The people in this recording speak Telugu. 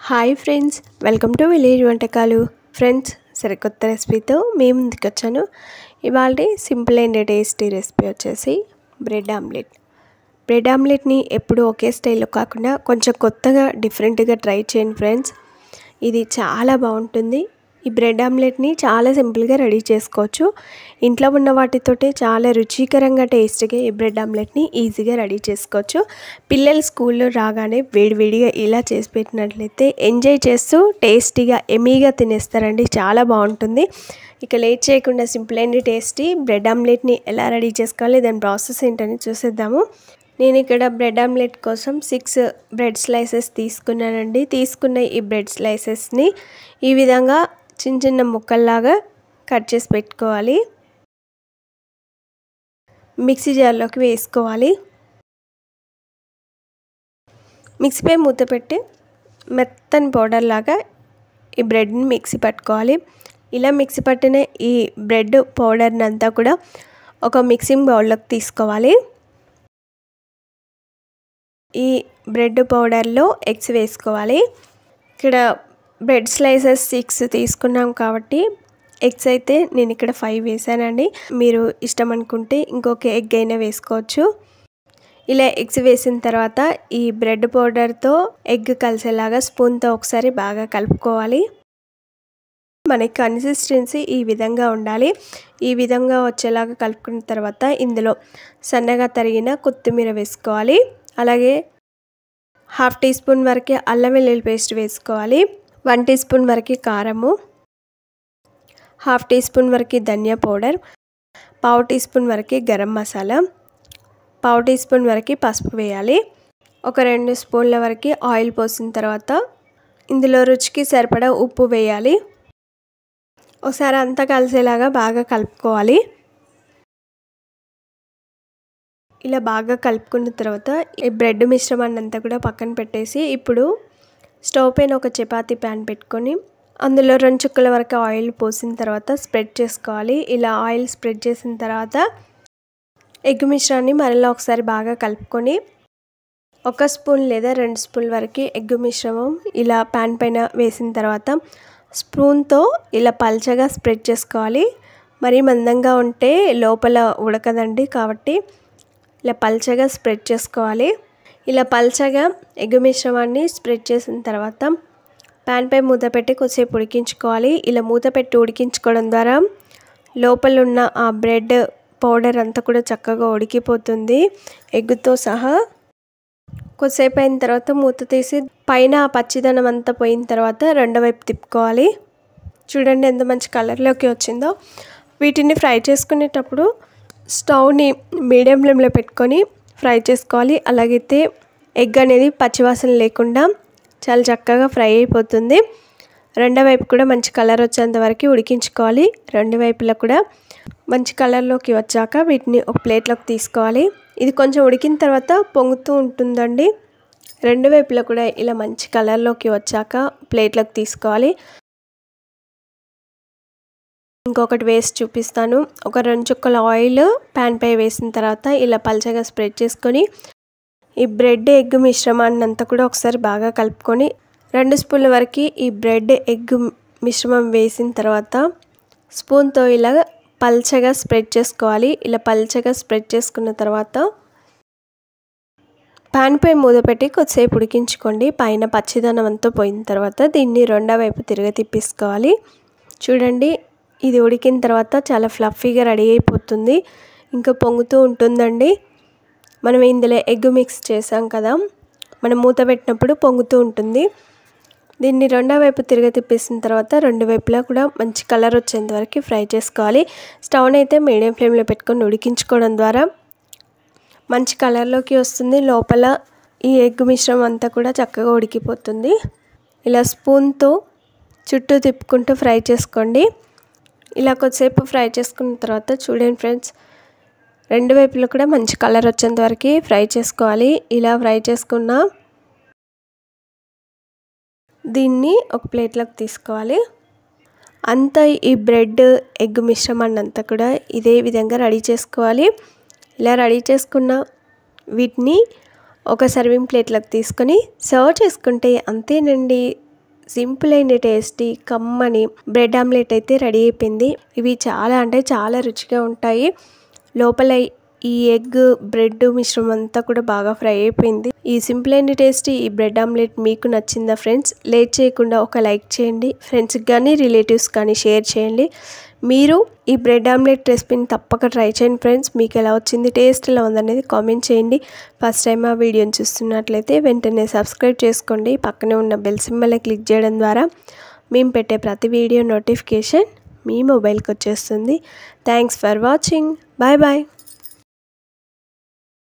Hi friends, welcome to village వంటకాలు. ఫ్రెండ్స్, సరికొత్త రెసిపీతో మీ ముందుకు వచ్చాను. ఇవాళ సింపుల్ అండ్ టేస్టీ రెసిపీ వచ్చేసి బ్రెడ్ ఆమ్లెట్. బ్రెడ్ ఆమ్లెట్ని ఎప్పుడు ఒకే స్టైల్లో కాకుండా కొంచెం కొత్తగా డిఫరెంట్గా ట్రై చేయండి ఫ్రెండ్స్. ఇది చాలా బాగుంటుంది. ఈ బ్రెడ్ ఆమ్లెట్ని చాలా సింపుల్గా రెడీ చేసుకోవచ్చు. ఇంట్లో ఉన్న వాటితోటే చాలా రుచికరంగా టేస్టీగా ఈ బ్రెడ్ ఆమ్లెట్ని ఈజీగా రెడీ చేసుకోవచ్చు. పిల్లలు స్కూల్లో రాగానే వేడివేడిగా ఇలా చేసి పెట్టినట్లయితే ఎంజాయ్ చేస్తూ టేస్టీగా ఎమీగా తినేస్తారండి. చాలా బాగుంటుంది. ఇక లేట్ చేయకుండా సింపుల్ అండ్ టేస్టీ బ్రెడ్ ఆమ్లెట్ని ఎలా రెడీ చేసుకోవాలి, దాని ప్రాసెస్ ఏంటని చూసేద్దాము. నేను ఇక్కడ బ్రెడ్ ఆమ్లెట్ కోసం 6 బ్రెడ్ స్లైసెస్ తీసుకున్నానండి. తీసుకున్న ఈ బ్రెడ్ స్లైసెస్ని ఈ విధంగా చిన్న చిన్న ముక్కల్లాగా కట్ చేసి పెట్టుకోవాలి. మిక్సీ జార్లోకి వేసుకోవాలి. మిక్సీపై మూత పెట్టి మెత్తని పౌడర్ లాగా ఈ బ్రెడ్ని మిక్సీ పట్టుకోవాలి. ఇలా మిక్సీ పట్టిన ఈ బ్రెడ్ పౌడర్ని అంతా కూడా ఒక మిక్సింగ్ బౌల్లోకి తీసుకోవాలి. ఈ బ్రెడ్ పౌడర్లో ఎగ్స్ వేసుకోవాలి. ఇక్కడ బ్రెడ్ స్లైసెస్ 6 తీసుకున్నాం కాబట్టి ఎగ్స్ అయితే నేను ఇక్కడ 5 వేసానండి. మీరు ఇష్టం అనుకుంటే ఇంకొక ఎగ్ అయినా వేసుకోవచ్చు. ఇలా ఎగ్స్ వేసిన తర్వాత ఈ బ్రెడ్ పౌడర్తో ఎగ్ కలిసేలాగా స్పూన్తో ఒకసారి బాగా కలుపుకోవాలి. మనకి కన్సిస్టెన్సీ ఈ విధంగా ఉండాలి. ఈ విధంగా వచ్చేలాగా కలుపుకున్న తర్వాత ఇందులో సన్నగా తరిగిన కొత్తిమీర వేసుకోవాలి. అలాగే 1/2 టీ స్పూన్ వరకు అల్లం వెల్లుల్లి పేస్ట్ వేసుకోవాలి. 1 టీ స్పూన్ వరకు కారము, 1/2 టీ స్పూన్ వరకు ధనియా పౌడర్, 1/2 టీ స్పూన్ వరకు గరం మసాలా, 1/2 టీ స్పూన్ వరకు పసుపు వేయాలి. ఒక 2 స్పూన్ల వరకు ఆయిల్ పోసిన తర్వాత ఇందులో రుచికి సరిపడా ఉప్పు వేయాలి. ఒకసారి అంతా కలిసేలాగా బాగా కలుపుకోవాలి. ఇలా బాగా కలుపుకున్న తర్వాత ఈ బ్రెడ్ మిశ్రమాన్ని అంతా కూడా పక్కన పెట్టేసి ఇప్పుడు స్టవ్ పైన ఒక చపాతీ ప్యాన్ పెట్టుకొని అందులో 2 చుక్కల వరకు ఆయిల్ పోసిన తర్వాత స్ప్రెడ్ చేసుకోవాలి. ఇలా ఆయిల్ స్ప్రెడ్ చేసిన తర్వాత ఎగ్ మిశ్రమాన్ని మరలా ఒకసారి బాగా కలుపుకొని 1 స్పూన్ లేదా 2 స్పూన్ల వరకు ఎగ్ మిశ్రమం ఇలా ప్యాన్ పైన వేసిన తర్వాత స్పూన్తో ఇలా పల్చగా స్ప్రెడ్ చేసుకోవాలి. మరీ మందంగా ఉంటే లోపల ఉడకదండి, కాబట్టి ఇలా పల్చగా స్ప్రెడ్ చేసుకోవాలి. ఇలా పల్చగా ఎగ్ మిశ్రమాన్ని స్ప్రెడ్ చేసిన తర్వాత ప్యాన్పై మూత పెట్టి కొద్దిసేపు ఉడికించుకోవాలి. ఇలా మూత పెట్టి ఉడికించుకోవడం ద్వారా లోపల ఉన్న ఆ బ్రెడ్ పౌడర్ అంతా కూడా చక్కగా ఉడికిపోతుంది ఎగ్గుతో సహా. కొద్దిసేపు అయిన తర్వాత మూత తీసి పైన ఆ పచ్చిదనం అంతా పోయిన తర్వాత రెండో వైపు తిప్పుకోవాలి. చూడండి ఎంత మంచి కలర్లోకి వచ్చిందో. వీటిని ఫ్రై చేసుకునేటప్పుడు స్టవ్ని మీడియం ఫ్లేమ్లో పెట్టుకొని ఫ్రై చేసుకోవాలి. అలాగైతే ఎగ్ అనేది పచ్చివాసన లేకుండా చాలా చక్కగా ఫ్రై అయిపోతుంది. రెండో వైపు కూడా మంచి కలర్ వచ్చేంత వరకు ఉడికించుకోవాలి. రెండు వైపులా కూడా మంచి కలర్లోకి వచ్చాక వీటిని ఒక ప్లేట్లోకి తీసుకోవాలి. ఇది కొంచెం ఉడికిన తర్వాత పొంగుతూ ఉంటుందండి. రెండు వైపులా కూడా ఇలా మంచి కలర్లోకి వచ్చాక ప్లేట్లోకి తీసుకోవాలి. ఇంకొకటి వేసి చూపిస్తాను. ఒక 2 చుక్కల ఆయిల్ ప్యాన్ పై వేసిన తర్వాత ఇలా పల్చగా స్ప్రెడ్ చేసుకొని ఈ బ్రెడ్ ఎగ్ మిశ్రమాన్ని అంతా కూడా ఒకసారి బాగా కలుపుకొని 2 స్పూన్ల వరకు ఈ బ్రెడ్ ఎగ్ మిశ్రమం వేసిన తర్వాత స్పూన్తో ఇలా పల్చగా స్ప్రెడ్ చేసుకోవాలి. ఇలా పల్చగా స్ప్రెడ్ చేసుకున్న తర్వాత ప్యాన్ పై మూత పెట్టి కొద్దిసేపు ఉడికించుకోండి. పైన పచ్చిదనం అంతా పోయిన తర్వాత దీన్ని రెండో వైపు తిరగ తిప్పేసుకోవాలి. చూడండి, ఇది ఉడికిన తర్వాత చాలా ఫ్లఫీగా రెడీ అయిపోతుంది. ఇంకా పొంగుతూ ఉంటుందండి. మనం ఇందులో ఎగ్ మిక్స్ చేసాం కదా, మనం మూత పెట్టినప్పుడు పొంగుతూ ఉంటుంది. దీన్ని రెండో వైపు తిరగ తిప్పేసిన తర్వాత రెండు వైపులా కూడా మంచి కలర్ వచ్చేంత వరకు ఫ్రై చేసుకోవాలి. స్టవ్ని అయితే మీడియం ఫ్లేమ్లో పెట్టుకొని ఉడికించుకోవడం ద్వారా మంచి కలర్లోకి వస్తుంది. లోపల ఈ ఎగ్ మిశ్రమం అంతా కూడా చక్కగా ఉడికిపోతుంది. ఇలా స్పూన్తో చుట్టూ తిప్పుకుంటూ ఫ్రై చేసుకోండి. ఇలా కొద్దిసేపు ఫ్రై చేసుకున్న తర్వాత చూడండి ఫ్రెండ్స్, రెండు వైపులో కూడా మంచి కలర్ వచ్చేంత వరకు ఫ్రై చేసుకోవాలి. ఇలా ఫ్రై చేసుకున్న దీన్ని ఒక ప్లేట్లోకి తీసుకోవాలి. అంతా ఈ బ్రెడ్ ఎగ్ మిశ్రమాన్ని అంతా కూడా ఇదే విధంగా రెడీ చేసుకోవాలి. ఇలా రెడీ చేసుకున్న వీటిని ఒక సర్వింగ్ ప్లేట్లోకి తీసుకొని సర్వ్ చేసుకుంటే అంతేనండి, సింపుల్ అండ్ టేస్టీ కమ్మని బ్రెడ్ ఆమ్లెట్ అయితే రెడీ అయిపోయింది. ఇవి చాలా అంటే చాలా రుచిగా ఉంటాయి. లోపల ఈ ఎగ్ బ్రెడ్ మిశ్రమం అంతా కూడా బాగా ఫ్రై అయిపోయింది. ఈ సింపుల్ అండ్ టేస్టీ ఈ బ్రెడ్ ఆమ్లెట్ మీకు నచ్చిందా ఫ్రెండ్స్? లేట్ చేయకుండా ఒక లైక్ చేయండి, ఫ్రెండ్స్కి కానీ రిలేటివ్స్ కానీ షేర్ చేయండి. మీరు ఈ బ్రెడ్ ఆమ్లెట్ రెసిపీని తప్పక ట్రై చేయండి ఫ్రెండ్స్. మీకు ఎలా వచ్చింది, టేస్ట్ ఎలా ఉందనేది కామెంట్ చేయండి. ఫస్ట్ టైం ఆ వీడియోని చూస్తున్నట్లయితే వెంటనే సబ్స్క్రైబ్ చేసుకోండి. పక్కనే ఉన్న బెల్ సింబల్ని క్లిక్ చేయడం ద్వారా మేము పెట్టే ప్రతి వీడియో నోటిఫికేషన్ మీ మొబైల్కి వచ్చేస్తుంది. Thanks for watching. Bye bye.